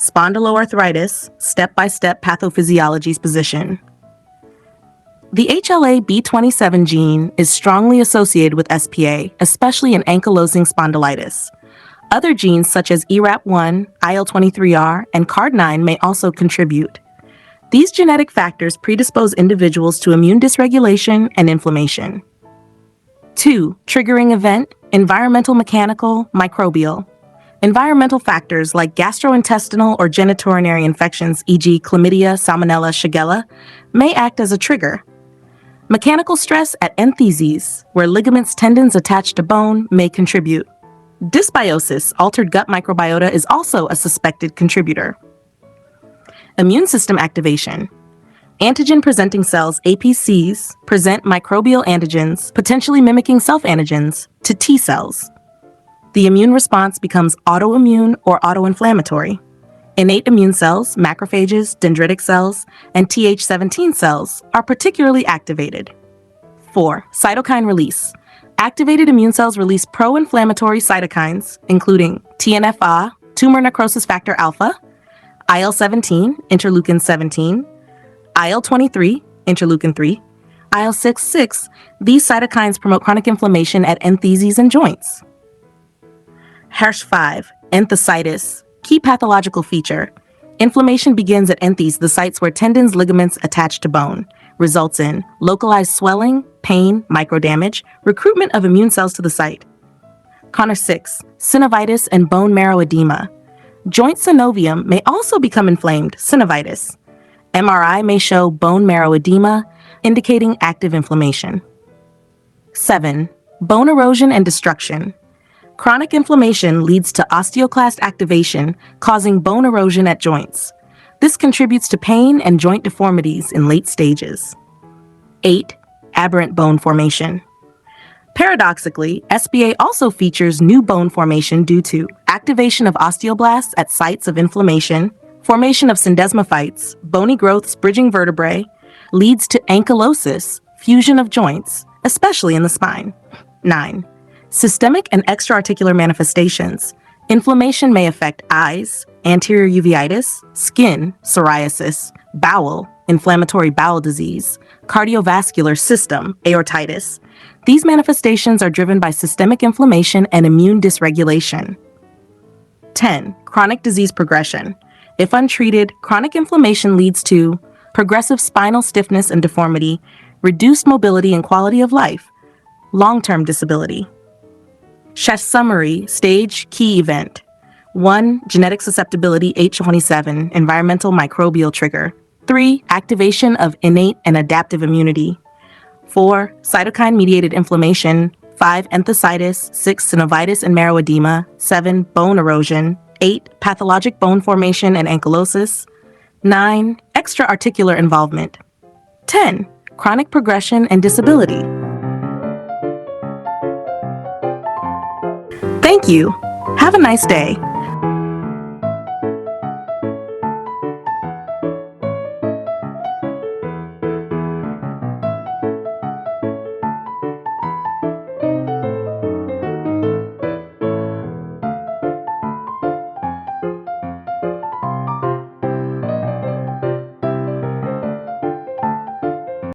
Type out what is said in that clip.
Spondyloarthritis, step-by-step pathophysiology's position. The HLA-B27 gene is strongly associated with SPA, especially in ankylosing spondylitis. Other genes such as ERAP1, IL-23R, and CARD9 may also contribute. These genetic factors predispose individuals to immune dysregulation and inflammation. 2. Triggering event, environmental, mechanical, microbial. Environmental factors like gastrointestinal or genitourinary infections, e.g. chlamydia, salmonella, shigella, may act as a trigger. Mechanical stress at entheses, where ligaments, tendons attached to bone, may contribute. Dysbiosis, altered gut microbiota, is also a suspected contributor. Immune system activation. Antigen-presenting cells, APCs, present microbial antigens, potentially mimicking self-antigens, to T cells. The immune response becomes autoimmune or autoinflammatory. Innate immune cells, macrophages, dendritic cells, and Th17 cells are particularly activated. 4. Cytokine release. Activated immune cells release pro-inflammatory cytokines, including TNF-α, tumor necrosis factor alpha, IL-17, interleukin 17, IL-23, interleukin 3, IL-6, these cytokines promote chronic inflammation at entheses and joints. H5, enthesitis, key pathological feature. Inflammation begins at enthes, the sites where tendons, ligaments attach to bone, results in localized swelling, pain, microdamage, recruitment of immune cells to the site. Connor 6, synovitis and bone marrow edema. Joint synovium may also become inflamed, synovitis. MRI may show bone marrow edema, indicating active inflammation. 7. Bone erosion and destruction. Chronic inflammation leads to osteoclast activation, causing bone erosion at joints. This contributes to pain and joint deformities in late stages. 8. Aberrant bone formation. Paradoxically, SBA also features new bone formation due to activation of osteoblasts at sites of inflammation, formation of syndesmophytes, bony growths bridging vertebrae, leads to ankylosis, fusion of joints, especially in the spine. 9. Systemic and extraarticular manifestations. Inflammation may affect eyes, anterior uveitis, skin, psoriasis, bowel, inflammatory bowel disease, cardiovascular system, aortitis. These manifestations are driven by systemic inflammation and immune dysregulation. 10. Chronic disease progression. If untreated, chronic inflammation leads to progressive spinal stiffness and deformity, reduced mobility and quality of life, long-term disability. Summary, stage, key event. 1. Genetic susceptibility, H27, environmental microbial trigger. 3. Activation of innate and adaptive immunity. 4. Cytokine-mediated inflammation. 5. Enthesitis. 6. Synovitis and marrow edema. 7. Bone erosion. 8. Pathologic bone formation and ankylosis. 9. Extra-articular involvement. 10. Chronic progression and disability. Thank you. Have a nice day.